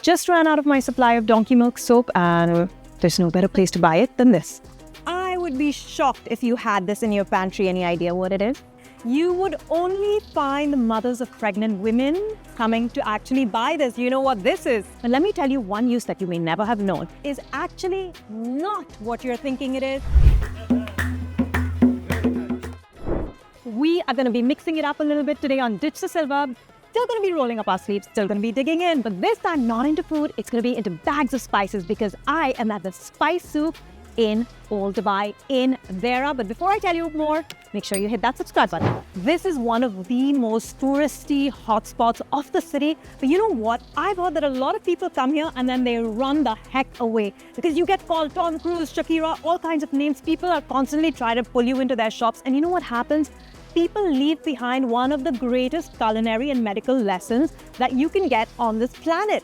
Just ran out of my supply of donkey milk soap, and there's no better place to buy it than this. I would be shocked if you had this in your pantry. Any idea what it is? You would only find the mothers of pregnant women coming to actually buy this. You know what this is? But let me tell you one use that you may never have known is actually not what you're thinking it is. We are going to be mixing it up a little bit today on Ditch the Silver. Still going to be rolling up our sleeves, still going to be digging in, but this time not into food, it's going to be into bags of spices because I am at the Spice Souk in Old Dubai in Vera. But before I tell you more, make sure you hit that subscribe button. This is one of the most touristy hotspots of the city. But you know what? I've heard that a lot of people come here and then they run the heck away because you get called Tom Cruise, Shakira, all kinds of names. People are constantly trying to pull you into their shops. And you know what happens? People leave behind one of the greatest culinary and medical lessons that you can get on this planet.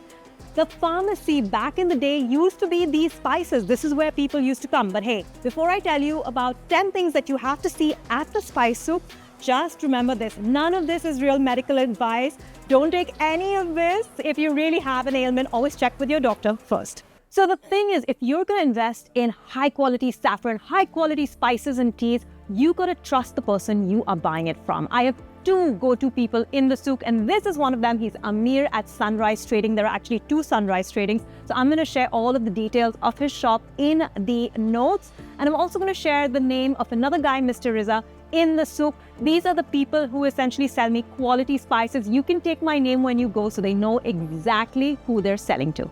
The pharmacy back in the day used to be these spices. This is where people used to come. But hey, before I tell you about 10 things that you have to see at the Spice Souk, just remember this. None of this is real medical advice. Don't take any of this. If you really have an ailment, always check with your doctor first. So the thing is, if you're going to invest in high quality saffron, high quality spices and teas, you got to trust the person you are buying it from. I have two go-to people in the souk, and this is one of them. He's Amir at Sunrise Trading. There are actually two Sunrise Tradings. So I'm going to share all of the details of his shop in the notes. And I'm also going to share the name of another guy, Mr. Riza, in the souk. These are the people who essentially sell me quality spices. You can take my name when you go so they know exactly who they're selling to.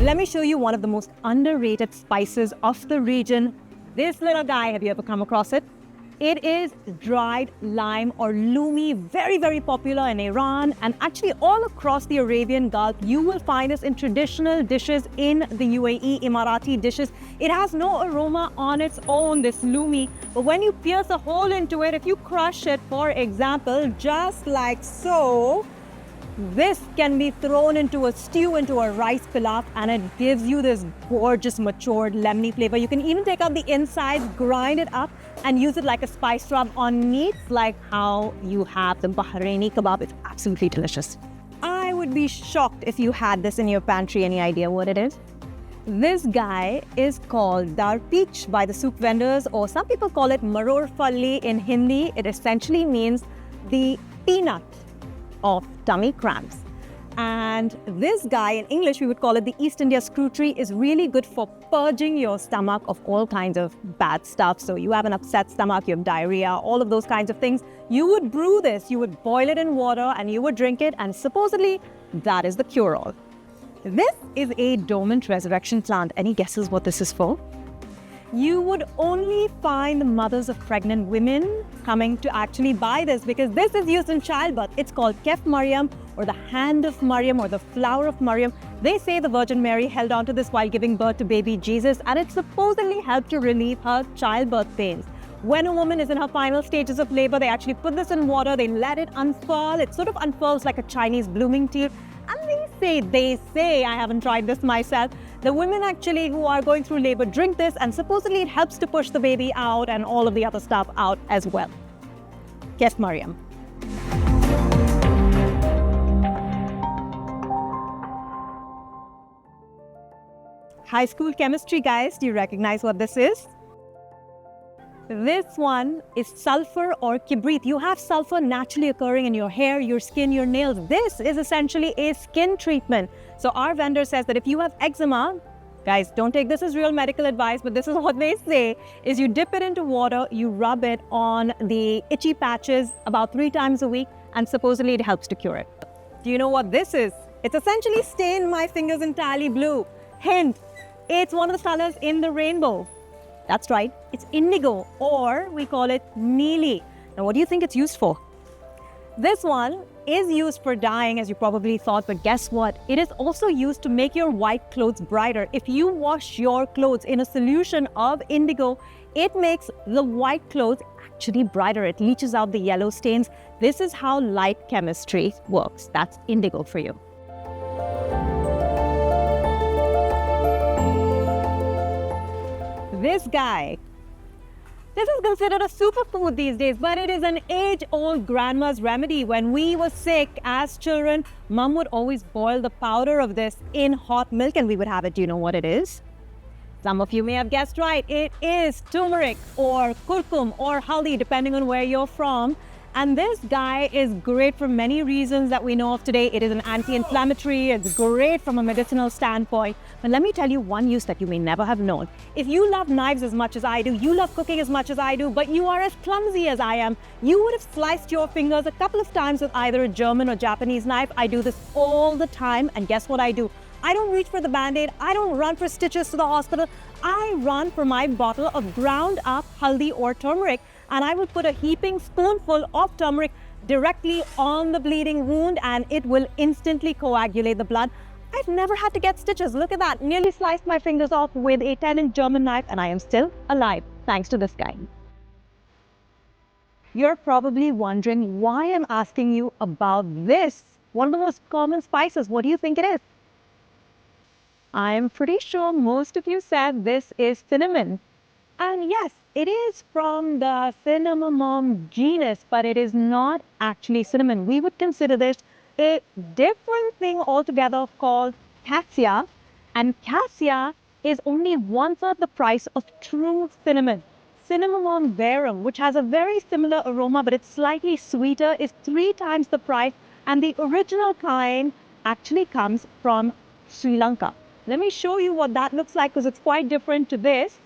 Let me show you one of the most underrated spices of the region. This little guy, have you ever come across it? It is dried lime or lumi, very, very popular in Iran and actually all across the Arabian Gulf. You will find this in traditional dishes in the UAE, Emirati dishes. It has no aroma on its own, this lumi, but when you pierce a hole into it, if you crush it, for example, just like so, this can be thrown into a stew, into a rice pilaf, and it gives you this gorgeous matured lemony flavor. You can even take out the insides, grind it up, and use it like a spice rub on meats, like how you have the Bahraini kebab. It's absolutely delicious. I would be shocked if you had this in your pantry. Any idea what it is? This guy is called dar peach by the souk vendors, or some people call it maror falli in Hindi. It essentially means the peanut of tummy cramps. And this guy, in English we would call it the East India screw tree, is really good for purging your stomach of all kinds of bad stuff. So you have an upset stomach, you have diarrhea, all of those kinds of things. You would brew this, you would boil it in water and you would drink it, and supposedly that is the cure-all. This is a dormant resurrection plant. Any guesses what this is for? You would only find the mothers of pregnant women coming to actually buy this because this is used in childbirth. It's called Kef Maryam, or the hand of Maryam, or the flower of Maryam. They say the Virgin Mary held on to this while giving birth to baby Jesus, and it supposedly helped to relieve her childbirth pains. When a woman is in her final stages of labor, they actually put this in water, they let it unfurl. It sort of unfurls like a Chinese blooming tea. And they say, I haven't tried this myself, the women actually who are going through labor drink this, and supposedly it helps to push the baby out and all of the other stuff out as well. Kef Maryam. High school chemistry guys, do you recognize what this is? This one is sulfur or kibrit. You have sulfur naturally occurring in your hair, your skin, your nails. This is essentially a skin treatment. So our vendor says that if you have eczema, guys, don't take this as real medical advice, but this is what they say, is you dip it into water, you rub it on the itchy patches about 3 times a week, and supposedly it helps to cure it. Do you know what this is? It's essentially stain my fingers entirely blue. Hint, it's one of the colors in the rainbow. That's right, it's indigo, or we call it neeli. Now, what do you think it's used for? This one is used for dyeing, as you probably thought, but guess what? It is also used to make your white clothes brighter. If you wash your clothes in a solution of indigo, it makes the white clothes actually brighter. It leaches out the yellow stains. This is how light chemistry works. That's indigo for you. This guy, This is considered a superfood these days, but it is an age-old grandma's remedy. When we were sick as children, Mum would always boil the powder of this in hot milk and we would have it. Do you know what it is? Some of you may have guessed right. It is turmeric or kurkum or haldi, depending on where you're from. And this guy is great for many reasons that we know of today. It is an anti-inflammatory. It's great from a medicinal standpoint. But let me tell you one use that you may never have known. If you love knives as much as I do, you love cooking as much as I do, but you are as clumsy as I am, you would have sliced your fingers a couple of times with either a German or Japanese knife. I do this all the time. And guess what I do? I don't reach for the Band-Aid. I don't run for stitches to the hospital. I run for my bottle of ground up haldi or turmeric. And I will put a heaping spoonful of turmeric directly on the bleeding wound and it will instantly coagulate the blood. I've never had to get stitches. Look at that. Nearly sliced my fingers off with a 10-inch German knife and I am still alive thanks to this guy. You're probably wondering why I'm asking you about this. One of the most common spices. What do you think it is? I'm pretty sure most of you said this is cinnamon. And yes, it is from the cinnamon genus, but it is not actually cinnamon. We would consider this a different thing altogether called cassia. And cassia is only 1/3 the price of true cinnamon. Cinnamon verum, which has a very similar aroma, but it's slightly sweeter, is 3 times the price. And the original kind actually comes from Sri Lanka. Let me show you what that looks like because it's quite different to this.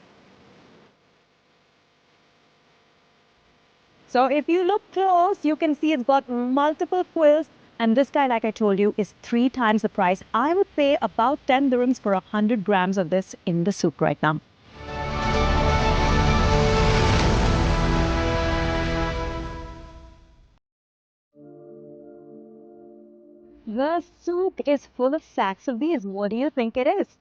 So if you look close, you can see it's got multiple quills. And this guy, like I told you, is 3 times the price. I would pay about 10 dirhams for 100 grams of this in the souk right now. The souk is full of sacks of these. What do you think it is?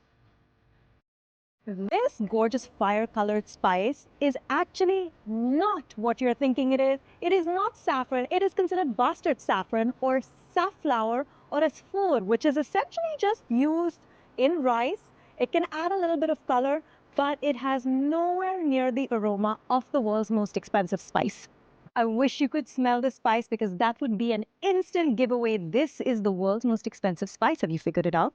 This gorgeous fire-colored spice is actually not what you're thinking it is. It is not saffron. It is considered bastard saffron or safflower or as food, which is essentially just used in rice. It can add a little bit of color, but it has nowhere near the aroma of the world's most expensive spice. I wish you could smell the spice because that would be an instant giveaway. This is the world's most expensive spice. Have you figured it out?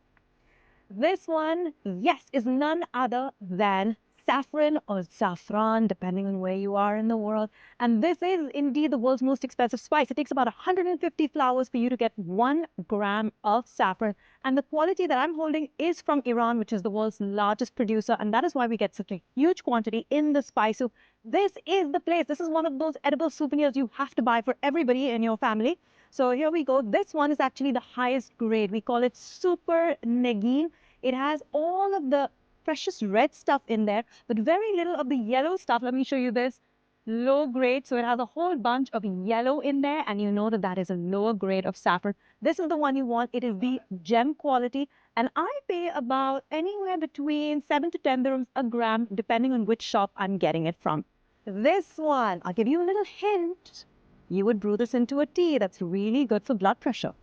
This one, yes, is none other than saffron or saffron, depending on where you are in the world. And this is indeed the world's most expensive spice. It takes about 150 flowers for you to get 1 gram of saffron. And the quality that I'm holding is from Iran, which is the world's largest producer. And that is why we get such a huge quantity in the spice soup. This is the place. This is one of those edible souvenirs you have to buy for everybody in your family. So here we go. This one is actually the highest grade. We call it super negin. It has all of the precious red stuff in there, but very little of the yellow stuff. Let me show you this. Low grade. So it has a whole bunch of yellow in there, and you know that that is a lower grade of saffron. This is the one you want. It is the gem quality, and I pay about anywhere between 7 to 10 dirhams a gram, depending on which shop I'm getting it from. This one, I'll give you a little hint. You would brew this into a tea. That's really good for blood pressure.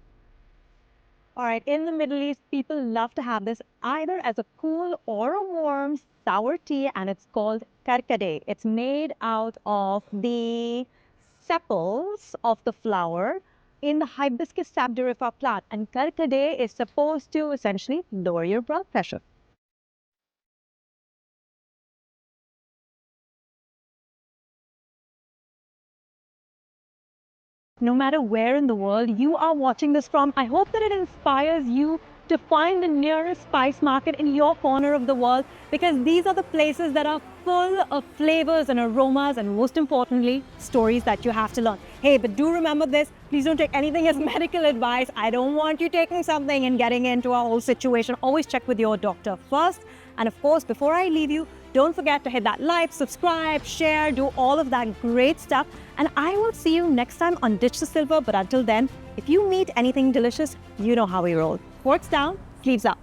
All right, in the Middle East, people love to have this either as a cool or a warm sour tea, and it's called karkade. It's made out of the sepals of the flower in the hibiscus sabdurifer plant, and karkade is supposed to essentially lower your blood pressure. No matter where in the world you are watching this from, I hope that it inspires you to find the nearest spice market in your corner of the world, because these are the places that are full of flavors and aromas and, most importantly, stories that you have to learn. Hey, but do remember this. Please don't take anything as medical advice. I don't want you taking something and getting into a whole situation. Always check with your doctor first. And of course, before I leave you, don't forget to hit that like, subscribe, share, do all of that great stuff. And I will see you next time on Ditch the Silver. But until then, if you meet anything delicious, you know how we roll. Forks down, sleeves up.